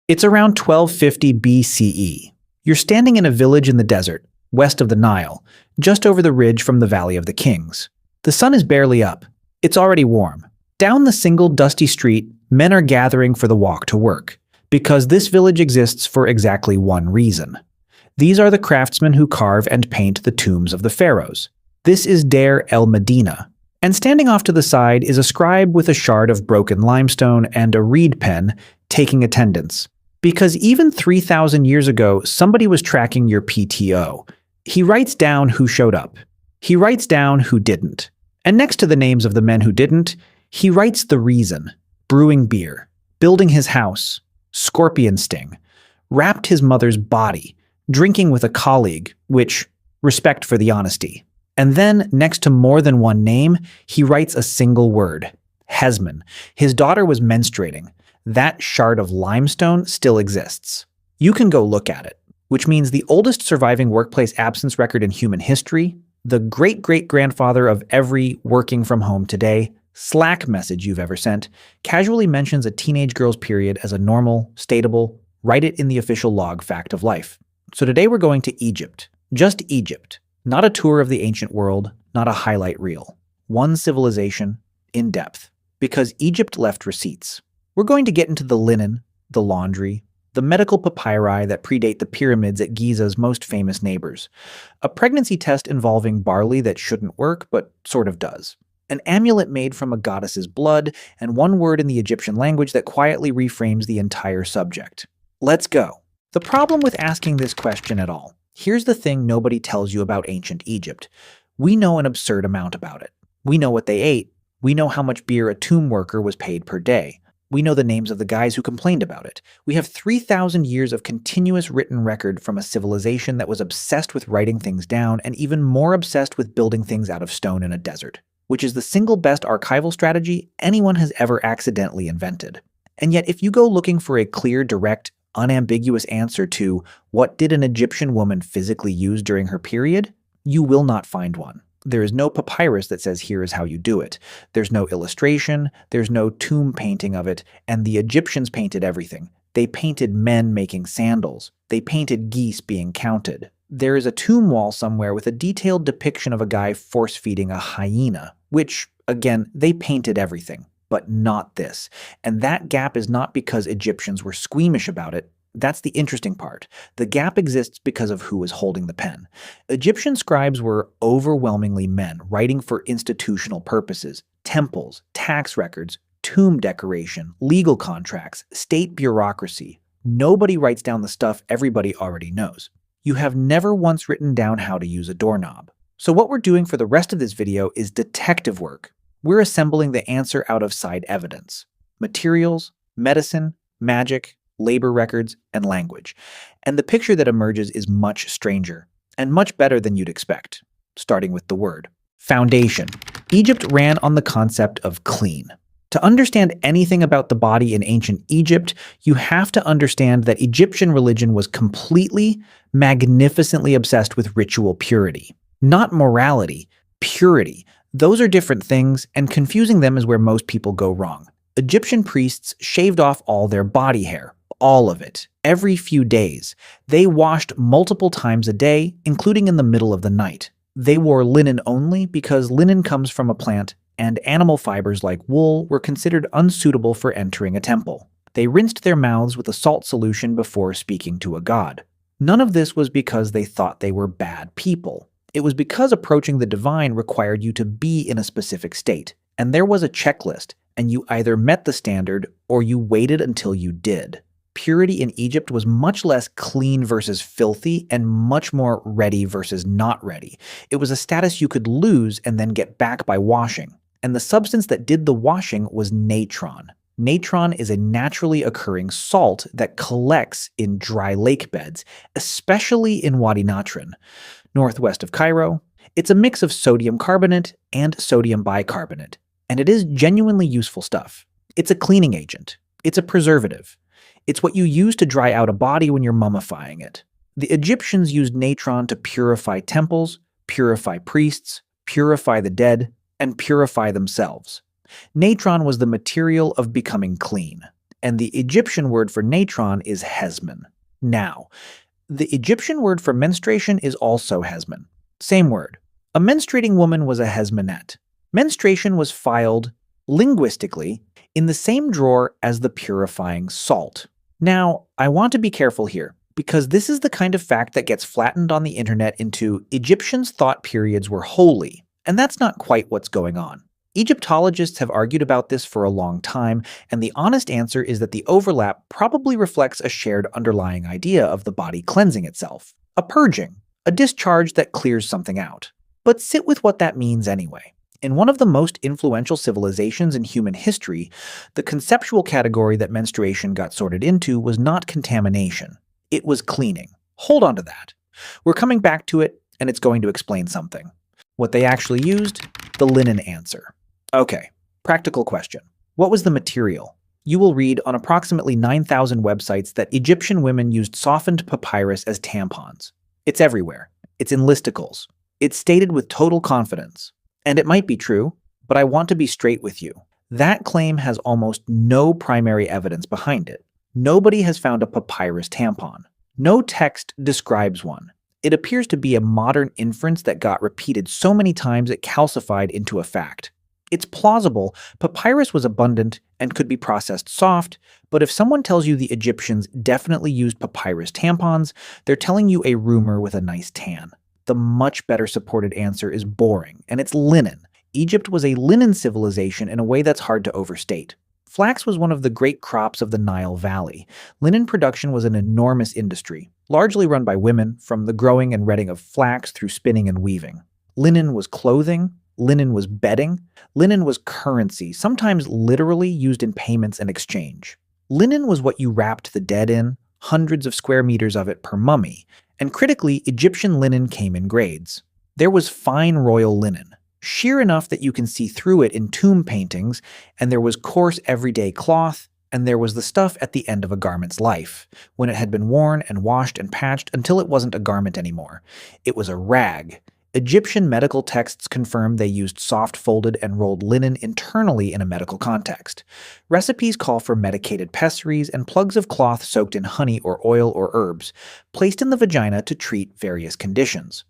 It's around 1250 BCE. You're standing in a village in the desert, west of the Nile, just over the ridge from the Valley of the Kings. The sun is barely up. It's already warm. Down the single dusty street, men are gathering for the walk to work, because this village exists for exactly one reason. These are the craftsmen who carve and paint the tombs of the pharaohs. This is Deir el-Medina. And standing off to the side is a scribe with a shard of broken limestone and a reed pen taking attendance. Because even 3,000 years ago, somebody was tracking your PTO. He writes down who showed up. He writes down who didn't. And next to the names of the men who didn't, he writes the reason: brewing beer, building his house, scorpion sting, wrapped his mother's body, drinking with a colleague, which, respect for the honesty. And then, next to more than one name, he writes a single word: Hesman. His daughter was menstruating. That shard of limestone still exists. You can go look at it, which means the oldest surviving workplace absence record in human history, the great-great-grandfather of every working from home today, Slack message you've ever sent, casually mentions a teenage girl's period as a normal, statable, write it in the official log fact of life. So today we're going to Egypt. Just Egypt. Not a tour of the ancient world, not a highlight reel. One civilization, in depth. Because Egypt left receipts. We're going to get into the linen, the laundry, the medical papyri that predate the pyramids at Giza's most famous neighbors, a pregnancy test involving barley that shouldn't work but sort of does, an amulet made from a goddess's blood, and one word in the Egyptian language that quietly reframes the entire subject. Let's go. The problem with asking this question at all. Here's the thing nobody tells you about ancient Egypt. We know an absurd amount about it. We know what they ate. We know how much beer a tomb worker was paid per day. We know the names of the guys who complained about it. We have 3,000 years of continuous written record from a civilization that was obsessed with writing things down and even more obsessed with building things out of stone in a desert, which is the single best archival strategy anyone has ever accidentally invented. And yet, if you go looking for a clear, direct, unambiguous answer to what did an Egyptian woman physically use during her period, you will not find one. There is no papyrus that says here is how you do it. There's no illustration, there's no tomb painting of it, and the Egyptians painted everything. They painted men making sandals. They painted geese being counted. There is a tomb wall somewhere with a detailed depiction of a guy force-feeding a hyena, which, again, they painted everything, but not this. And that gap is not because Egyptians were squeamish about it. That's the interesting part. The gap exists because of who was holding the pen. Egyptian scribes were overwhelmingly men writing for institutional purposes: temples, tax records, tomb decoration, legal contracts, state bureaucracy. Nobody writes down the stuff everybody already knows. You have never once written down how to use a doorknob. So what we're doing for the rest of this video is detective work. We're assembling the answer out of side evidence: materials, medicine, magic, labor records, and language. And the picture that emerges is much stranger, and much better than you'd expect. Starting with the word. Foundation. Egypt ran on the concept of clean. To understand anything about the body in ancient Egypt, you have to understand that Egyptian religion was completely, magnificently obsessed with ritual purity. Not morality, purity. Those are different things, and confusing them is where most people go wrong. Egyptian priests shaved off all their body hair. All of it, every few days. They washed multiple times a day, including in the middle of the night. They wore linen only because linen comes from a plant, and animal fibers like wool were considered unsuitable for entering a temple. They rinsed their mouths with a salt solution before speaking to a god. None of this was because they thought they were bad people. It was because approaching the divine required you to be in a specific state, and there was a checklist, and you either met the standard or you waited until you did. Purity in Egypt was much less clean versus filthy and much more ready versus not ready. It was a status you could lose and then get back by washing. And the substance that did the washing was natron. Natron is a naturally occurring salt that collects in dry lake beds, especially in Wadi Natron, northwest of Cairo. It's a mix of sodium carbonate and sodium bicarbonate, and it is genuinely useful stuff. It's a cleaning agent. It's a preservative. It's what you use to dry out a body when you're mummifying it. The Egyptians used natron to purify temples, purify priests, purify the dead, and purify themselves. Natron was the material of becoming clean. and the Egyptian word for natron is hesmen. Now, the Egyptian word for menstruation is also hesmen. Same word. A menstruating woman was a hesmenet. Menstruation was filed, linguistically, in the same drawer as the purifying salt. Now, I want to be careful here, because this is the kind of fact that gets flattened on the internet into Egyptians thought periods were holy, and that's not quite what's going on. Egyptologists have argued about this for a long time, and the honest answer is that the overlap probably reflects a shared underlying idea of the body cleansing itself, a purging, a discharge that clears something out. But sit with what that means anyway. In one of the most influential civilizations in human history, the conceptual category that menstruation got sorted into was not contamination. It was cleaning. Hold on to that. We're coming back to it, and it's going to explain something. What they actually used? The linen answer. Okay, practical question. What was the material? You will read on approximately 9,000 websites that Egyptian women used softened papyrus as tampons. It's everywhere. It's in listicles. It's stated with total confidence. And it might be true, but I want to be straight with you. That claim has almost no primary evidence behind it. Nobody has found a papyrus tampon. No text describes one. It appears to be a modern inference that got repeated so many times it calcified into a fact. It's plausible papyrus was abundant and could be processed soft, but if someone tells you the Egyptians definitely used papyrus tampons, they're telling you a rumor with a nice tan. The much better supported answer is boring, and it's linen. Egypt was a linen civilization in a way that's hard to overstate. Flax was one of the great crops of the Nile Valley. Linen production was an enormous industry, largely run by women, from the growing and retting of flax through spinning and weaving. Linen was clothing, linen was bedding, linen was currency, sometimes literally used in payments and exchange. Linen was what you wrapped the dead in, hundreds of square meters of it per mummy, and critically, Egyptian linen came in grades. There was fine royal linen, sheer enough that you can see through it in tomb paintings, and there was coarse everyday cloth, and there was the stuff at the end of a garment's life, when it had been worn and washed and patched until it wasn't a garment anymore. It was a rag. Egyptian medical texts confirm they used soft-folded and rolled linen internally in a medical context. Recipes call for medicated pessaries and plugs of cloth soaked in honey or oil or herbs, placed in the vagina to treat various conditions.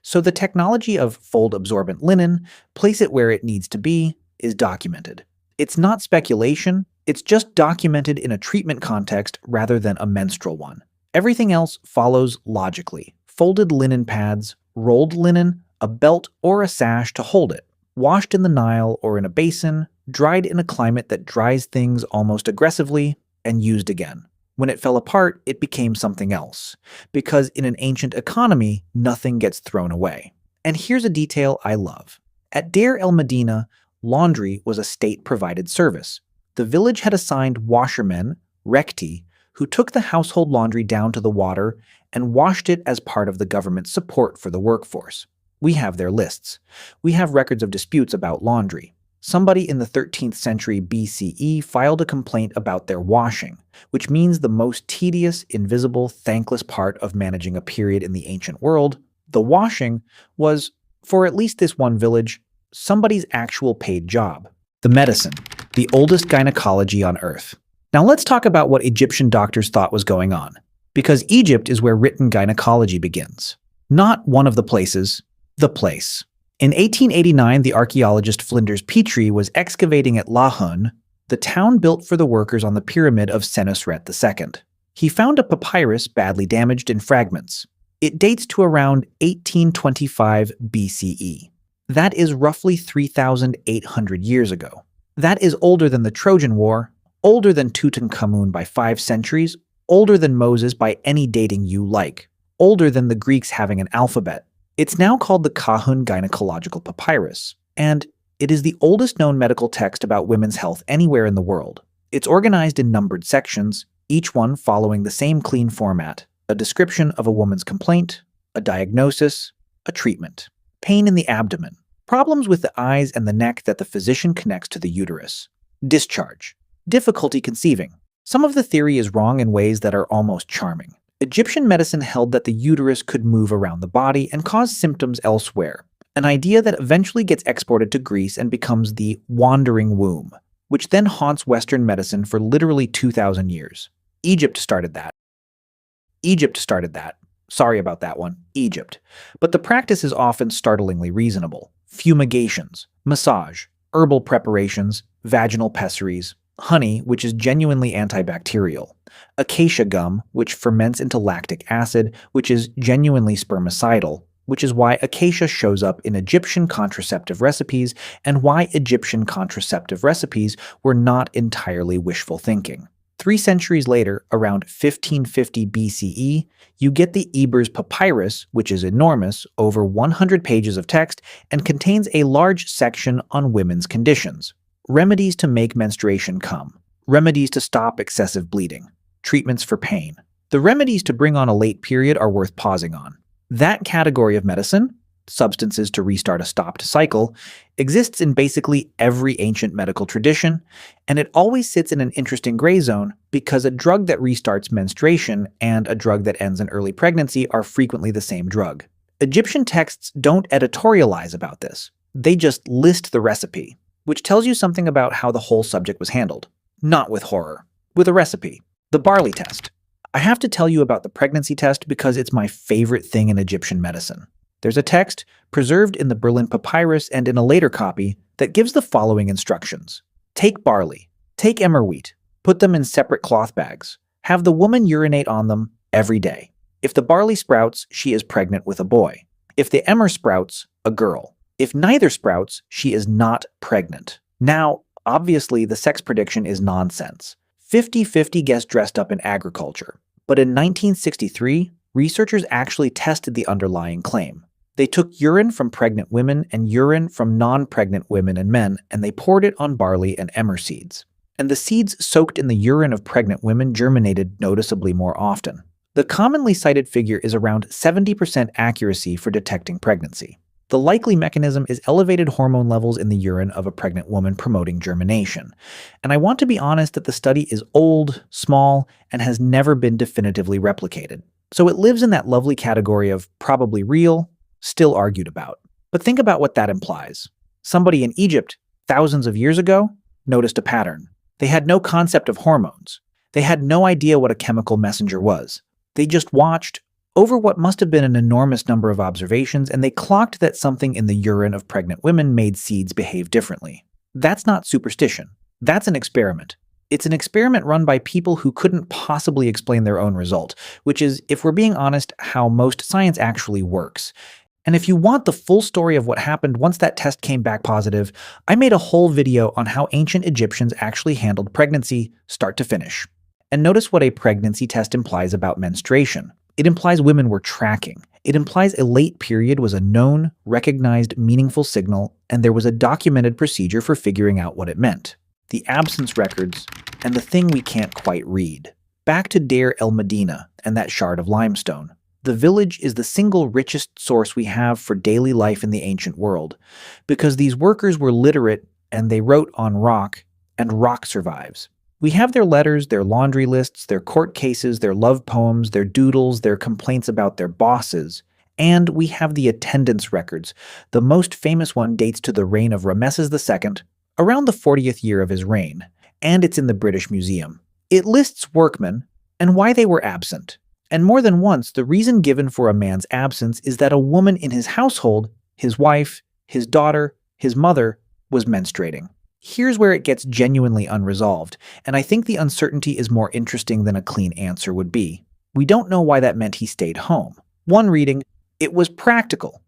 So the technology of fold-absorbent linen, place it where it needs to be, is documented. It's not speculation, it's just documented in a treatment context rather than a menstrual one. Everything else follows logically. Folded linen pads, rolled linen, a belt or a sash to hold it, washed in the Nile or in a basin, dried in a climate that dries things almost aggressively, and used again. When it fell apart, it became something else, because in an ancient economy, nothing gets thrown away. And here's a detail I love. At Deir el-Medina, laundry was a state-provided service. The village had assigned washermen, rekti, who took the household laundry down to the water and washed it as part of the government's support for the workforce. We have their lists. We have records of disputes about laundry. Somebody in the 13th century BCE filed a complaint about their washing, which means the most tedious, invisible, thankless part of managing a period in the ancient world. The washing was, for at least this one village, somebody's actual paid job. The medicine, the oldest gynecology on Earth. Now let's talk about what Egyptian doctors thought was going on, because Egypt is where written gynecology begins. Not one of the places, the place. In 1889, the archaeologist Flinders Petrie was excavating at Lahun, the town built for the workers on the pyramid of Senusret II. He found a papyrus badly damaged in fragments. It dates to around 1825 BCE. That is roughly 3,800 years ago. That is older than the Trojan War, older than Tutankhamun by 5 centuries, older than Moses by any dating you like, older than the Greeks having an alphabet. It's now called the Kahun Gynecological Papyrus, and it is the oldest known medical text about women's health anywhere in the world. It's organized in numbered sections, each one following the same clean format: a description of a woman's complaint, a diagnosis, a treatment. Pain in the abdomen, problems with the eyes and the neck that the physician connects to the uterus, discharge, difficulty conceiving. Some of the theory is wrong in ways that are almost charming. Egyptian medicine held that the uterus could move around the body and cause symptoms elsewhere, an idea that eventually gets exported to Greece and becomes the wandering womb. which then haunts Western medicine for literally 2,000 years. Egypt started that. Egypt started that. Sorry about that one, Egypt. But the practice is often startlingly reasonable. Fumigations, massage, herbal preparations, vaginal pessaries, honey, which is genuinely antibacterial, acacia gum, which ferments into lactic acid, which is genuinely spermicidal, which is why acacia shows up in Egyptian contraceptive recipes and why Egyptian contraceptive recipes were not entirely wishful thinking. 3 centuries later, around 1550 BCE, you get the Ebers Papyrus, which is enormous, over 100 pages of text, and contains a large section on women's conditions. Remedies to make menstruation come. Remedies to stop excessive bleeding. Treatments for pain. The remedies to bring on a late period are worth pausing on. That category of medicine, substances to restart a stopped cycle, exists in basically every ancient medical tradition, and it always sits in an interesting gray zone because a drug that restarts menstruation and a drug that ends an early pregnancy are frequently the same drug. Egyptian texts don't editorialize about this. They just list the recipe, which tells you something about how the whole subject was handled. Not with horror, with a recipe. The barley test. I have to tell you about the pregnancy test because it's my favorite thing in Egyptian medicine. There's a text, preserved in the Berlin Papyrus and in a later copy, that gives the following instructions. Take barley, take emmer wheat, put them in separate cloth bags. Have the woman urinate on them every day. If the barley sprouts, she is pregnant with a boy. If the emmer sprouts, a girl. If neither sprouts, she is not pregnant. Now, obviously, the sex prediction is nonsense. 50-50 gets dressed up in agriculture. But in 1963, researchers actually tested the underlying claim. They took urine from pregnant women and urine from non-pregnant women and men, and they poured it on barley and emmer seeds. And the seeds soaked in the urine of pregnant women germinated noticeably more often. The commonly cited figure is around 70% accuracy for detecting pregnancy. The likely mechanism is elevated hormone levels in the urine of a pregnant woman promoting germination. And I want to be honest that the study is old, small, and has never been definitively replicated. So it lives in that lovely category of probably real, still argued about. But think about what that implies. Somebody in Egypt, thousands of years ago, noticed a pattern. They had no concept of hormones. They had no idea what a chemical messenger was. They just watched over what must have been an enormous number of observations, and they clocked that something in the urine of pregnant women made seeds behave differently. That's not superstition. That's an experiment. It's an experiment run by people who couldn't possibly explain their own result, which is, if we're being honest, how most science actually works. And if you want the full story of what happened once that test came back positive, I made a whole video on how ancient Egyptians actually handled pregnancy, start to finish. And notice what a pregnancy test implies about menstruation. It implies women were tracking. It implies a late period was a known, recognized, meaningful signal, and there was a documented procedure for figuring out what it meant. The absence records, and the thing we can't quite read. Back to Deir el-Medina and that shard of limestone. The village is the single richest source we have for daily life in the ancient world, because these workers were literate and they wrote on rock, and rock survives. We have their letters, their laundry lists, their court cases, their love poems, their doodles, their complaints about their bosses, and we have the attendance records. The most famous one dates to the reign of Ramesses II, around the 40th year of his reign, and it's in the British Museum. It lists workmen and why they were absent. And more than once, the reason given for a man's absence is that a woman in his household, his wife, his daughter, his mother, was menstruating. Here's where it gets genuinely unresolved, and I think the uncertainty is more interesting than a clean answer would be. We don't know why that meant he stayed home. One reading, it was practical.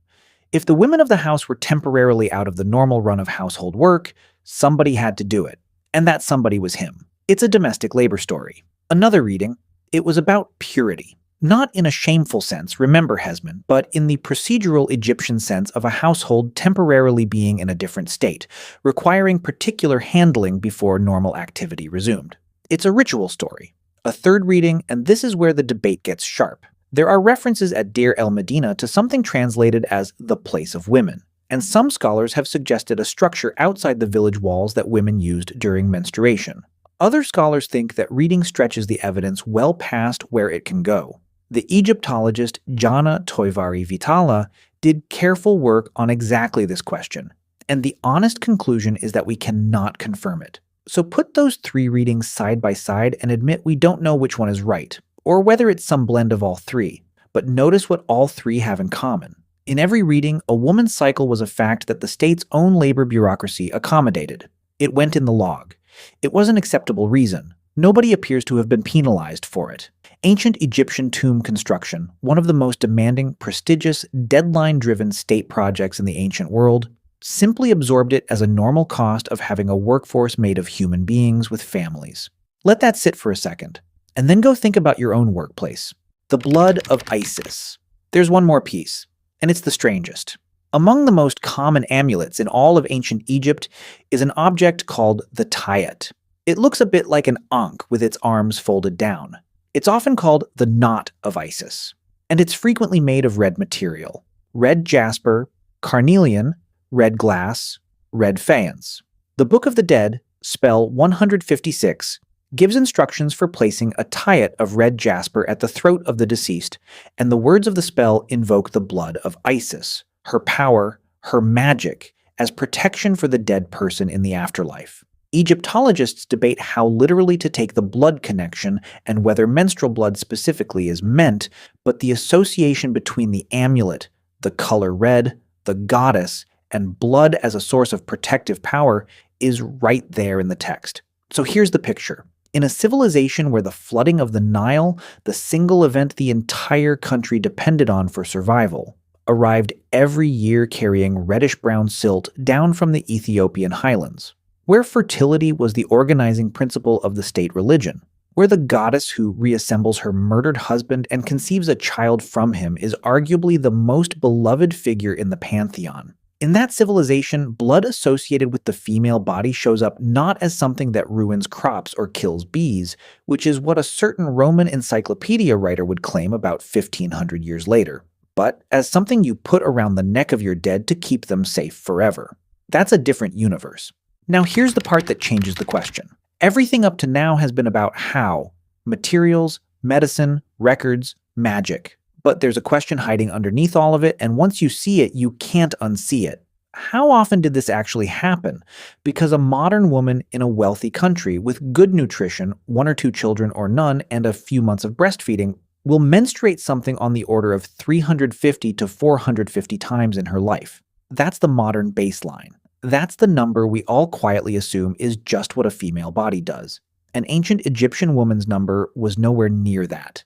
If the women of the house were temporarily out of the normal run of household work, somebody had to do it, and that somebody was him. It's a domestic labor story. Another reading, it was about purity. Not in a shameful sense, remember Hesman, but in the procedural Egyptian sense of a household temporarily being in a different state, requiring particular handling before normal activity resumed. It's a ritual story. A third reading, and this is where the debate gets sharp. There are references at Deir el-Medina to something translated as the place of women, and some scholars have suggested a structure outside the village walls that women used during menstruation. Other scholars think that reading stretches the evidence well past where it can go. The Egyptologist Jana Toivari Vitala did careful work on exactly this question, and the honest conclusion is that we cannot confirm it. So put those three readings side by side and admit we don't know which one is right, or whether it's some blend of all three. But notice what all three have in common. In every reading, a woman's cycle was a fact that the state's own labor bureaucracy accommodated. It went in the log. It was an acceptable reason. Nobody appears to have been penalized for it. Ancient Egyptian tomb construction, one of the most demanding, prestigious, deadline-driven state projects in the ancient world, simply absorbed it as a normal cost of having a workforce made of human beings with families. Let that sit for a second, and then go think about your own workplace. The blood of Isis. There's one more piece, and it's the strangest. Among the most common amulets in all of ancient Egypt is an object called the tayyat. It looks a bit like an ankh with its arms folded down. It's often called the knot of Isis, and it's frequently made of red material: red jasper, carnelian, red glass, red faience. The Book of the Dead, spell 156, gives instructions for placing a tayyat of red jasper at the throat of the deceased, and the words of the spell invoke the blood of Isis, her power, her magic, as protection for the dead person in the afterlife. Egyptologists debate how literally to take the blood connection and whether menstrual blood specifically is meant, but the association between the amulet, the color red, the goddess, and blood as a source of protective power is right there in the text. So here's the picture. In a civilization where the flooding of the Nile, the single event the entire country depended on for survival, arrived every year carrying reddish-brown silt down from the Ethiopian highlands, where fertility was the organizing principle of the state religion, where the goddess who reassembles her murdered husband and conceives a child from him is arguably the most beloved figure in the pantheon. In that civilization, blood associated with the female body shows up not as something that ruins crops or kills bees, which is what a certain Roman encyclopedia writer would claim about 1500 years later, but as something you put around the neck of your dead to keep them safe forever. That's a different universe. Now here's the part that changes the question. Everything up to now has been about how: materials, medicine, records, magic. But there's a question hiding underneath all of it, and once you see it, you can't unsee it. How often did this actually happen? Because a modern woman in a wealthy country with good nutrition, 1 or 2 children or none, and a few months of breastfeeding will menstruate something on the order of 350 to 450 times in her life. That's the modern baseline. That's the number we all quietly assume is just what a female body does. An ancient Egyptian woman's number was nowhere near that.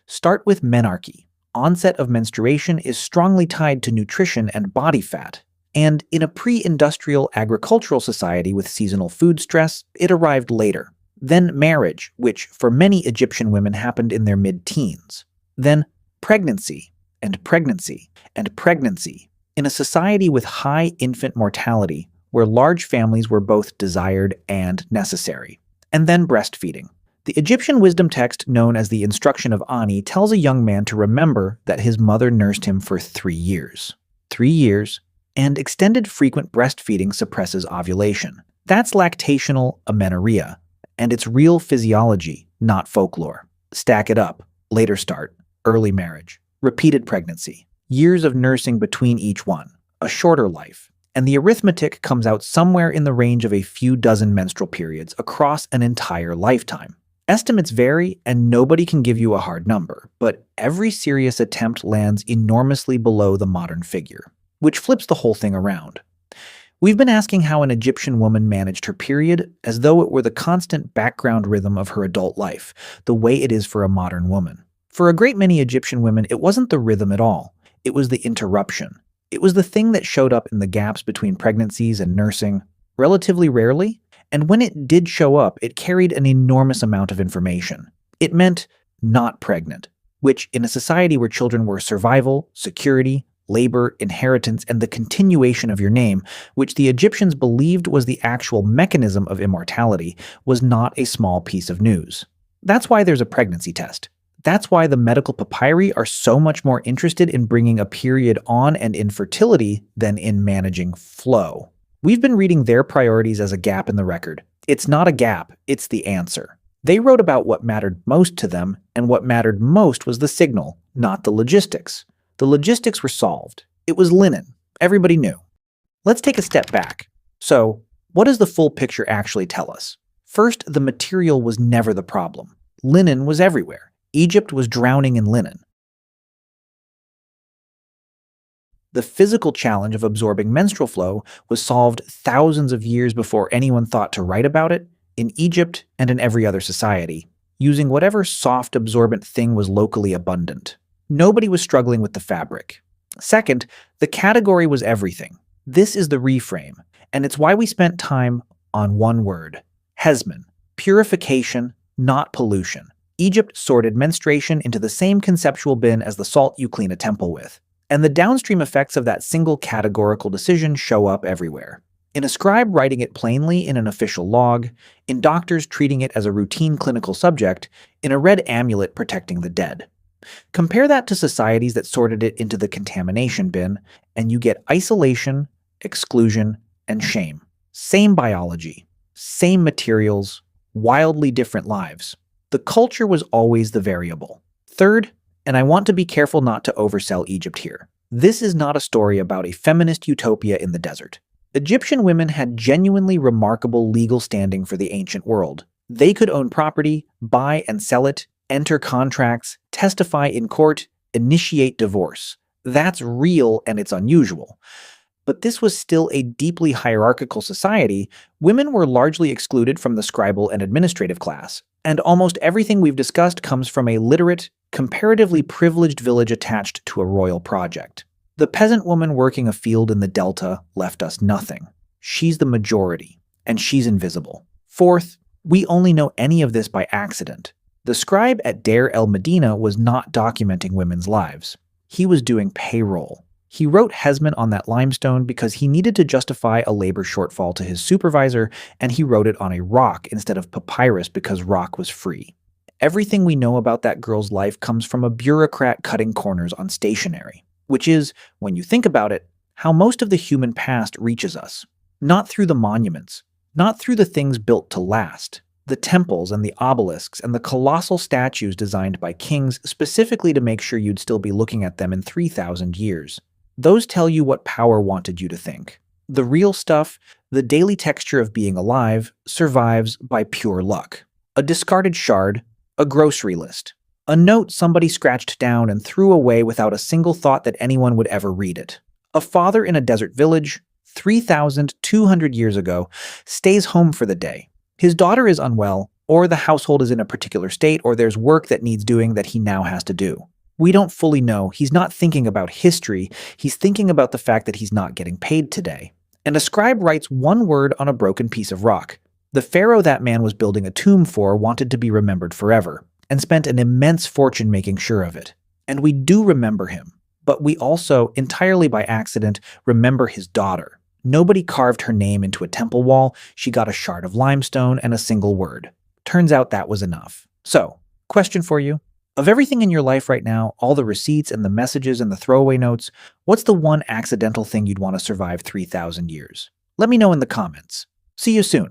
Start with menarche. Onset of menstruation is strongly tied to nutrition and body fat. And in a pre-industrial agricultural society with seasonal food stress, it arrived later. Then marriage, which for many Egyptian women happened in their mid-teens. Then pregnancy, and pregnancy, and pregnancy. In a society with high infant mortality, where large families were both desired and necessary. And then breastfeeding. The Egyptian wisdom text known as the Instruction of Ani tells a young man to remember that his mother nursed him for 3 years. 3 years, and extended frequent breastfeeding suppresses ovulation. That's lactational amenorrhea, and it's real physiology, not folklore. Stack it up. Later start. Early marriage. Repeated pregnancy. Years of nursing between each one. A shorter life. And the arithmetic comes out somewhere in the range of a few dozen menstrual periods across an entire lifetime. Estimates vary, and nobody can give you a hard number, but every serious attempt lands enormously below the modern figure, which flips the whole thing around. We've been asking how an Egyptian woman managed her period as though it were the constant background rhythm of her adult life, the way it is for a modern woman. For a great many Egyptian women, it wasn't the rhythm at all. It was the interruption. It was the thing that showed up in the gaps between pregnancies and nursing, relatively rarely. And when it did show up, it carried an enormous amount of information. It meant not pregnant, which in a society where children were survival, security, labor, inheritance, and the continuation of your name, which the Egyptians believed was the actual mechanism of immortality, was not a small piece of news. That's why there's a pregnancy test. That's why the medical papyri are so much more interested in bringing a period on and infertility than in managing flow. We've been reading their priorities as a gap in the record. It's not a gap, it's the answer. They wrote about what mattered most to them, and what mattered most was the signal, not the logistics. The logistics were solved. It was linen. Everybody knew. Let's take a step back. So, what does the full picture actually tell us? First, the material was never the problem. Linen was everywhere. Egypt was drowning in linen. The physical challenge of absorbing menstrual flow was solved thousands of years before anyone thought to write about it, in Egypt and in every other society, using whatever soft absorbent thing was locally abundant. Nobody was struggling with the fabric. Second, the category was everything. This is the reframe, and it's why we spent time on one word: Hesman, purification, not pollution. Egypt sorted menstruation into the same conceptual bin as the salt you clean a temple with. And the downstream effects of that single categorical decision show up everywhere. In a scribe writing it plainly in an official log, in doctors treating it as a routine clinical subject, in a red amulet protecting the dead. Compare that to societies that sorted it into the contamination bin, and you get isolation, exclusion, and shame. Same biology, same materials, wildly different lives. The culture was always the variable. Third, and I want to be careful not to oversell Egypt here, this is not a story about a feminist utopia in the desert. Egyptian women had genuinely remarkable legal standing for the ancient world. They could own property, buy and sell it, enter contracts, testify in court, initiate divorce. That's real and it's unusual. But this was still a deeply hierarchical society. Women were largely excluded from the scribal and administrative class, and almost everything we've discussed comes from a literate, comparatively privileged village attached to a royal project. The peasant woman working a field in the delta left us nothing. She's the majority, and she's invisible. Fourth, we only know any of this by accident. The scribe at Deir el-Medina was not documenting women's lives. He was doing payroll. He wrote Hesman on that limestone because he needed to justify a labor shortfall to his supervisor, and he wrote it on a rock instead of papyrus because rock was free. Everything we know about that girl's life comes from a bureaucrat cutting corners on stationery, which is, when you think about it, how most of the human past reaches us. Not through the monuments, not through the things built to last, the temples and the obelisks and the colossal statues designed by kings specifically to make sure you'd still be looking at them in 3,000 years. Those tell you what power wanted you to think. The real stuff, the daily texture of being alive, survives by pure luck. A discarded shard, a grocery list, a note somebody scratched down and threw away without a single thought that anyone would ever read it. A father in a desert village, 3,200 years ago, stays home for the day. His daughter is unwell, or the household is in a particular state, or there's work that needs doing that he now has to do. We don't fully know. He's not thinking about history. He's thinking about the fact that he's not getting paid today. And a scribe writes one word on a broken piece of rock. The pharaoh that man was building a tomb for wanted to be remembered forever, and spent an immense fortune making sure of it. And we do remember him, but we also, entirely by accident, remember his daughter. Nobody carved her name into a temple wall. She got a shard of limestone and a single word. Turns out that was enough. So, question for you. Of everything in your life right now, all the receipts and the messages and the throwaway notes, what's the one accidental thing you'd want to survive 3,000 years? Let me know in the comments. See you soon.